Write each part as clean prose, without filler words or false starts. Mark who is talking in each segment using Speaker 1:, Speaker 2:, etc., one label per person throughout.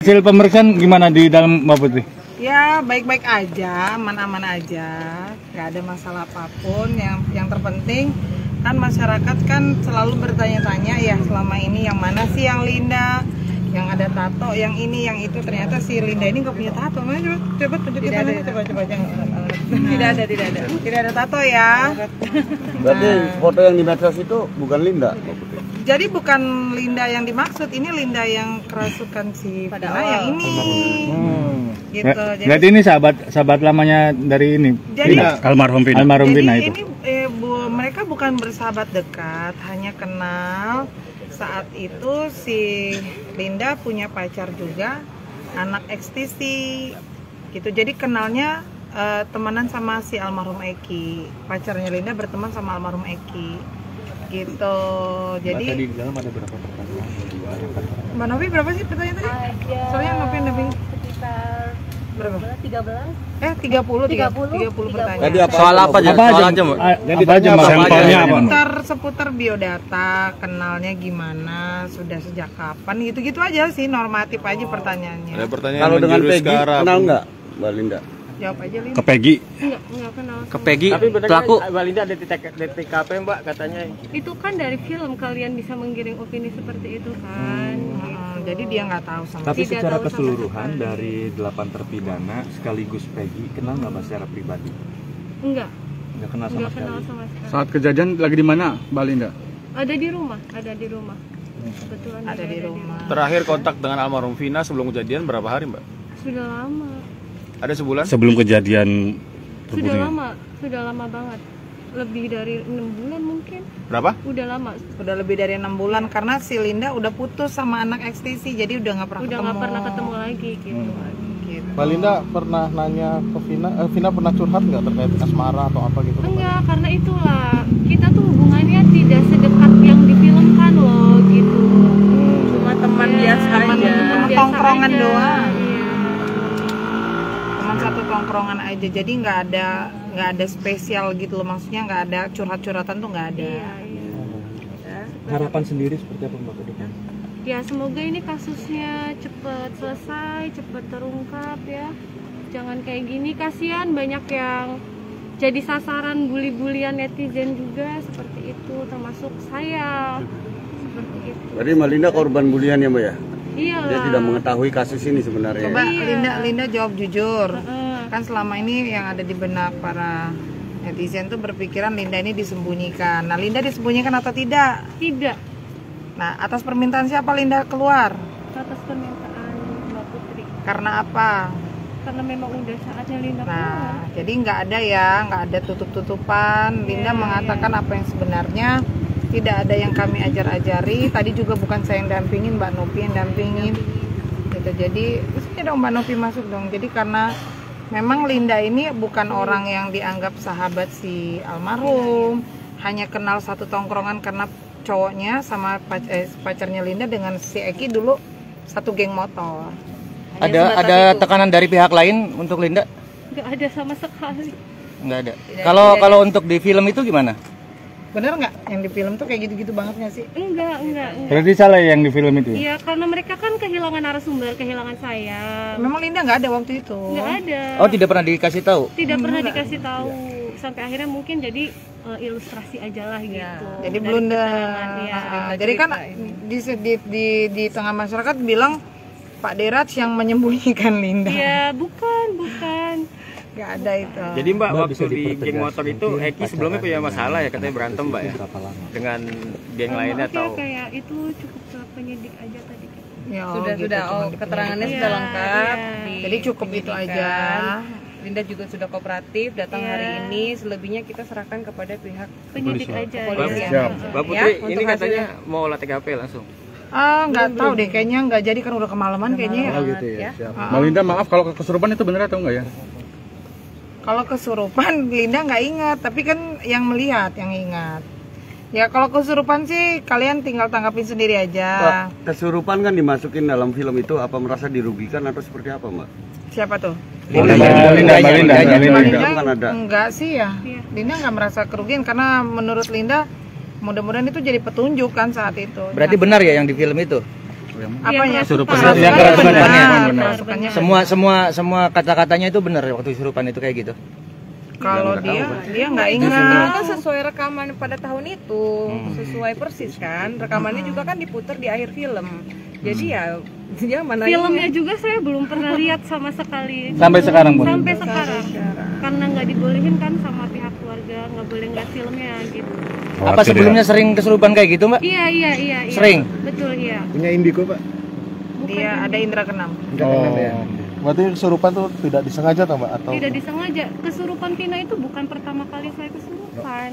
Speaker 1: Hasil pemeriksaan gimana di dalam Mbak Putri?
Speaker 2: Ya baik-baik aja, aman-aman aja, nggak ada masalah apapun. Yang terpenting kan masyarakat kan selalu bertanya-tanya ya selama ini yang mana sih yang Linda, yang ada tato, yang ini, yang itu. Ternyata si Linda ini nggak punya tato. Mana coba tunjukin tangannya, coba jangan. Tidak ada tato ya.
Speaker 3: Berarti foto yang di medsos itu bukan Linda?
Speaker 2: Jadi bukan Linda yang dimaksud, ini Linda yang kerasukan si Vina yang ini. Gitu.
Speaker 1: Jadi ini sahabat lamanya dari ini.
Speaker 2: Jadi
Speaker 1: almarhum Vina. Almarhum Vina itu.
Speaker 2: Ini mereka bukan bersahabat dekat, hanya kenal. Saat itu si Linda punya pacar juga, anak ekstisi. Gitu. Jadi kenalnya temenan sama si almarhum Eki. Pacarnya Linda berteman sama almarhum Eki. Gitu. Jadi
Speaker 4: Mbak, tadi di dalam ada berapa pertanyaan?
Speaker 2: Mbak Novi berapa sih pertanyaan tadi? Soalnya Novi
Speaker 5: sekitar
Speaker 2: berapa?
Speaker 5: 30
Speaker 2: pertanyaan.
Speaker 3: Tadi
Speaker 4: Soal apa aja?
Speaker 1: Yang ditanya sampelnya apa?
Speaker 2: Seputar biodata, kenalnya gimana, sudah sejak kapan, gitu-gitu aja sih, normatif aja pertanyaannya.
Speaker 4: Ada pertanyaan
Speaker 3: kalau dengan Peggy
Speaker 4: sekarang.
Speaker 3: kenal nggak Mbak Linda?
Speaker 2: Jawab aja Lin.
Speaker 1: Ke Peggy.
Speaker 5: Enggak kenal.
Speaker 6: Ke Peggy,
Speaker 7: Tapi
Speaker 6: pelaku.
Speaker 7: Mbak Linda ada di TKP Mbak katanya.
Speaker 5: Itu kan dari film kalian bisa menggiring opini seperti itu kan.
Speaker 2: Jadi dia nggak tahu sama
Speaker 8: Tapi
Speaker 5: Tidak
Speaker 8: secara
Speaker 5: tahu sama
Speaker 8: keseluruhan
Speaker 5: sekali.
Speaker 8: dari 8 terpidana sekaligus Peggy, kenal nggak Mbak secara pribadi?
Speaker 5: Enggak
Speaker 8: Nggak kenal sama sekali.
Speaker 5: kenal sama sekali.
Speaker 1: Saat kejadian lagi di mana, Mbak Linda?
Speaker 5: Ada di rumah. Kebetulan
Speaker 2: ada di rumah.
Speaker 4: Terakhir kontak dengan almarhum Vina sebelum kejadian berapa hari Mbak?
Speaker 5: Sudah lama.
Speaker 4: Ada sebulan?
Speaker 1: Sebelum kejadian
Speaker 5: Sudah lama banget. Lebih dari 6 bulan mungkin.
Speaker 4: Berapa?
Speaker 5: Udah lama.
Speaker 2: Udah lebih dari 6 bulan karena si Linda udah putus sama anak ekstisi, jadi udah nggak pernah
Speaker 5: ketemu lagi gitu.
Speaker 2: Gitu.
Speaker 9: Mbak Linda pernah nanya ke Vina, Vina pernah curhat nggak terkait asmara atau apa gitu?
Speaker 5: Enggak, karena itulah kita tuh hubungannya tidak sedekat yang difilmkan loh gitu.
Speaker 2: Cuma teman biasa
Speaker 5: Teman biasa
Speaker 2: tongkrongan
Speaker 5: aja.
Speaker 2: doang.
Speaker 5: Iya.
Speaker 2: Cuman satu tongkrongan aja, jadi nggak ada spesial gitu loh, maksudnya nggak ada curhat-curhatan tuh nggak ada.
Speaker 5: Iya.
Speaker 8: Harapan sendiri seperti apa Mbak ke depan?
Speaker 5: Ya semoga ini kasusnya cepet selesai, cepet terungkap ya. Jangan kayak gini, kasihan banyak yang jadi sasaran bully-bulian netizen juga seperti itu, termasuk saya. Seperti itu.
Speaker 3: Berarti Mbak Linda korban bulian ya Mbak ya?
Speaker 5: Iya.
Speaker 3: Dia tidak mengetahui kasus ini sebenarnya.
Speaker 2: Coba
Speaker 5: Iya.
Speaker 2: Linda jawab jujur. Kan selama ini yang ada di benak para netizen tuh berpikiran Linda ini disembunyikan. Nah, Linda disembunyikan atau tidak?
Speaker 5: Tidak.
Speaker 2: Nah, atas permintaan siapa Linda keluar?
Speaker 5: Atas permintaan Mbak Putri.
Speaker 2: Karena apa?
Speaker 5: Karena memang udah saatnya Linda keluar.
Speaker 2: Nah, jadi nggak ada tutup-tutupan. Linda mengatakan apa yang sebenarnya. Tidak ada yang kami ajar-ajari. Tadi juga bukan saya yang dampingin, Mbak Novi yang dampingin. Gitu. Jadi, mestinya dong Mbak Novi masuk dong. Jadi karena memang Linda ini bukan orang yang dianggap sahabat si almarhum. Hanya kenal satu tongkrongan karena cowoknya sama pacarnya Linda dengan si Eki dulu satu geng motor.
Speaker 6: Ada tekanan dari pihak lain untuk Linda?
Speaker 5: Nggak ada sama sekali.
Speaker 6: Nggak ada. Kalau untuk di film itu gimana?
Speaker 2: Bener nggak yang di film tuh kayak gitu-gitu banget nggak sih?
Speaker 5: Enggak.
Speaker 1: Berarti salah yang di film itu?
Speaker 5: Iya, karena mereka kan kehilangan narasumber, kehilangan saya.
Speaker 2: Memang Linda nggak ada waktu itu.
Speaker 5: Nggak ada.
Speaker 6: Oh, tidak pernah dikasih tahu?
Speaker 5: Tidak pernah dikasih tahu. Sampai akhirnya mungkin jadi ilustrasi aja lah gitu.
Speaker 2: Jadi
Speaker 5: Dari
Speaker 2: blunder.
Speaker 5: keterangan, iya.
Speaker 2: Jadi kan di tengah masyarakat bilang Pak Deraj yang menyembunyikan Linda.
Speaker 5: Iya, bukan.
Speaker 2: Nggak ada itu.
Speaker 7: Jadi Mbak,
Speaker 8: Mbak,
Speaker 7: waktu
Speaker 8: bisa
Speaker 7: di
Speaker 8: dipertegas,
Speaker 7: geng motor itu
Speaker 8: mungkin
Speaker 7: Eki sebelumnya punya masalah ya, katanya berantem Mbak ya
Speaker 8: Berapa lama?
Speaker 7: dengan geng lainnya
Speaker 5: Maaf ya,
Speaker 7: atau
Speaker 5: kayak itu cukup ke penyidik aja tadi.
Speaker 2: Ya,
Speaker 10: Sudah,
Speaker 2: cuma di
Speaker 10: keterangannya
Speaker 5: Iya,
Speaker 10: sudah lengkap.
Speaker 5: iya.
Speaker 2: Jadi cukup itu aja.
Speaker 10: Linda juga sudah kooperatif datang
Speaker 5: Iya.
Speaker 10: hari ini. Selebihnya kita serahkan kepada pihak
Speaker 5: Penyidik aja.
Speaker 10: kepolisian.
Speaker 5: Iya.
Speaker 7: Mbak Putri
Speaker 10: Ya,
Speaker 7: ini
Speaker 10: untuk
Speaker 7: katanya mau olah TKP langsung.
Speaker 2: Nggak tahu deh, kayaknya nggak jadi kan udah kemalaman kayaknya.
Speaker 9: Oh gitu ya. Siap.
Speaker 1: Mbak Linda, maaf kalau kesurupan itu benar atau enggak ya?
Speaker 2: Kalau kesurupan Linda nggak ingat, tapi kan yang melihat yang ingat. Ya kalau kesurupan sih kalian tinggal tanggapin sendiri aja.
Speaker 3: Pak, kesurupan kan dimasukin dalam film itu, apa merasa dirugikan atau seperti apa Mbak?
Speaker 2: Siapa tuh?
Speaker 1: Linda.
Speaker 3: Kan ada.
Speaker 2: Enggak sih ya. Linda nggak merasa kerugian karena menurut Linda mudah-mudahan itu jadi petunjuk kan saat itu.
Speaker 6: Berarti benar ya yang di film itu?
Speaker 2: Apanya?
Speaker 1: Kesurupan.
Speaker 2: Kerasukan.
Speaker 1: Yang kerasukan ya?
Speaker 2: Kerasukannya.
Speaker 6: Semua kata-katanya itu benar waktu kesurupan itu kayak gitu.
Speaker 2: Kalau dia nggak
Speaker 10: Itu
Speaker 2: ingat.
Speaker 10: semua kan sesuai rekaman pada tahun itu, sesuai persis kan. Rekamannya juga kan diputar di akhir film. Jadi ya dia mana
Speaker 5: Filmnya
Speaker 10: ingat.
Speaker 5: juga saya belum pernah lihat sama sekali.
Speaker 1: Sampai sekarang, Bu?
Speaker 5: Sampai sekarang. Karena nggak dibolehin kan sama pihak keluarga, nggak boleh ngeliat filmnya gitu.
Speaker 6: Apa sebelumnya sering kesurupan kayak gitu, Mbak?
Speaker 5: Iya.
Speaker 6: Sering?
Speaker 5: Betul, iya.
Speaker 9: Punya indigo, Pak?
Speaker 2: Dia ada indera keenam.
Speaker 9: Berarti kesurupan tuh tidak disengaja toh, Mbak? Atau
Speaker 5: Tidak disengaja. Kesurupan Vina itu bukan pertama kali saya kesurupan.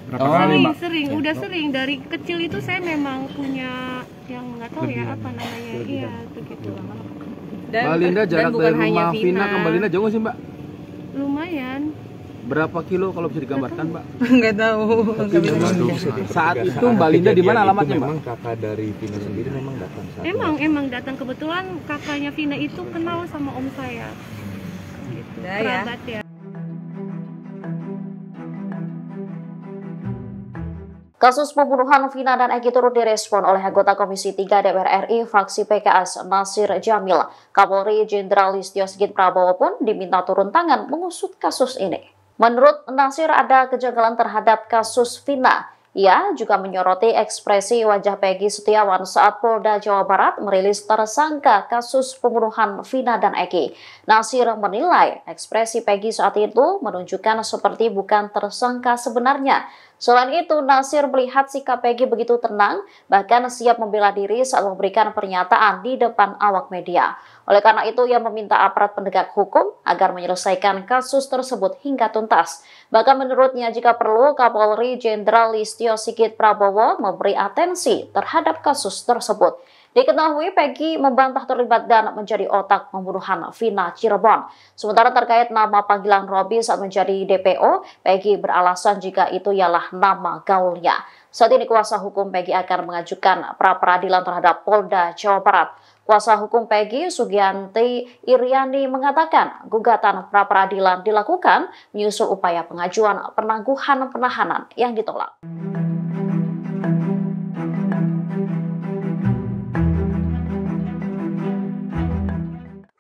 Speaker 1: Berapa kali, Mbak?
Speaker 5: Sering, udah sering. Dari kecil itu saya memang punya yang nggak tahu ya apa namanya. Iya, begitu.
Speaker 10: Dan
Speaker 4: Linda jarak
Speaker 10: bukan
Speaker 4: dari
Speaker 10: hanya
Speaker 4: rumah Vina ke Mbak Linda jauh sih Mbak?
Speaker 5: Lumayan.
Speaker 4: Berapa kilo kalau bisa digambarkan Mbak?
Speaker 2: Nggak tahu.
Speaker 4: Saat itu Mbak Linda di mana alamatnya Mbak?
Speaker 8: Memang kakak dari Vina sendiri memang datang saat
Speaker 5: Emang datang, kebetulan kakaknya Vina itu kenal sama om saya. Gitu.
Speaker 10: Nah, ya.
Speaker 5: Kerabat ya.
Speaker 11: Kasus pembunuhan Vina dan Eki turut direspon oleh anggota Komisi 3 DPR RI fraksi PKS Nasir Jamil. Kapolri Jenderal Listio Sigit Prabowo pun diminta turun tangan mengusut kasus ini. Menurut Nasir ada kejanggalan terhadap kasus Vina. Ia juga menyoroti ekspresi wajah Peggy Setiawan saat Polda Jawa Barat merilis tersangka kasus pembunuhan Vina dan Eki. Nasir menilai ekspresi Peggy saat itu menunjukkan seperti bukan tersangka sebenarnya. Selain itu, Nasir melihat sikap Peggy begitu tenang, bahkan siap membela diri saat memberikan pernyataan di depan awak media. Oleh karena itu, ia meminta aparat penegak hukum agar menyelesaikan kasus tersebut hingga tuntas. Bahkan menurutnya, jika perlu, Kapolri Jenderal Listio Sigit Prabowo memberi atensi terhadap kasus tersebut. Diketahui Peggy membantah terlibat dan menjadi otak pembunuhan Vina Cirebon. Sementara terkait nama panggilan Robi saat menjadi DPO, Peggy beralasan jika itu ialah nama gaulnya. Saat ini kuasa hukum Peggy akan mengajukan pra-peradilan terhadap Polda Jawa Barat. Kuasa hukum Peggy, Sugianti Iriani, mengatakan gugatan pra-peradilan dilakukan menyusul upaya pengajuan penangguhan penahanan yang ditolak.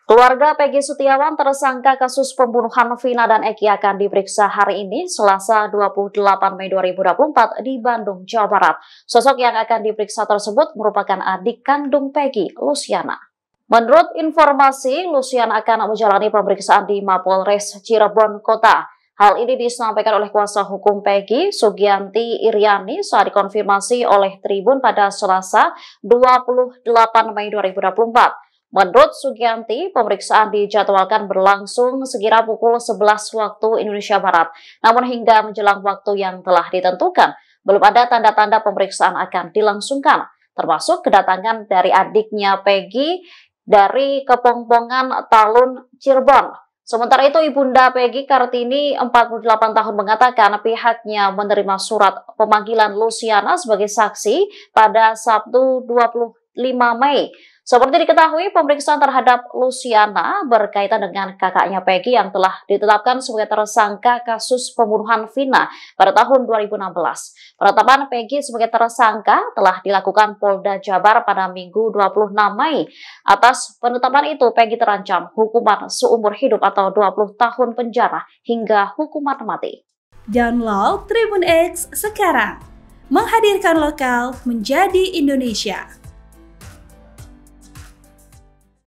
Speaker 11: Keluarga Peggy Setiawan tersangka kasus pembunuhan Vina dan Eki akan diperiksa hari ini, Selasa 28 Mei 2024 di Bandung, Jawa Barat. Sosok yang akan diperiksa tersebut merupakan adik kandung Peggy, Luciana. Menurut informasi, Luciana akan menjalani pemeriksaan di Mapolres Cirebon Kota. Hal ini disampaikan oleh kuasa hukum Peggy, Sugianti Iriani, saat dikonfirmasi oleh Tribun pada Selasa 28 Mei 2024. Menurut Sugianti, pemeriksaan dijadwalkan berlangsung sekira pukul 11 waktu Indonesia Barat. Namun hingga menjelang waktu yang telah ditentukan, belum ada tanda-tanda pemeriksaan akan dilangsungkan, termasuk kedatangan dari adiknya Peggy dari Kepongpongan Talun, Cirebon. Sementara itu, Ibunda Peggy Kartini, 48 tahun, mengatakan pihaknya menerima surat pemanggilan Luciana sebagai saksi pada Sabtu 25 Mei. Seperti diketahui, pemeriksaan terhadap Luciana berkaitan dengan kakaknya Peggy yang telah ditetapkan sebagai tersangka kasus pembunuhan Vina pada tahun 2016. Penetapan Peggy sebagai tersangka telah dilakukan Polda Jabar pada Minggu 26 Mei. Atas penetapan itu, Peggy terancam hukuman seumur hidup atau 20 tahun penjara hingga hukuman mati.
Speaker 12: Download Tribun X sekarang, menghadirkan lokal menjadi Indonesia.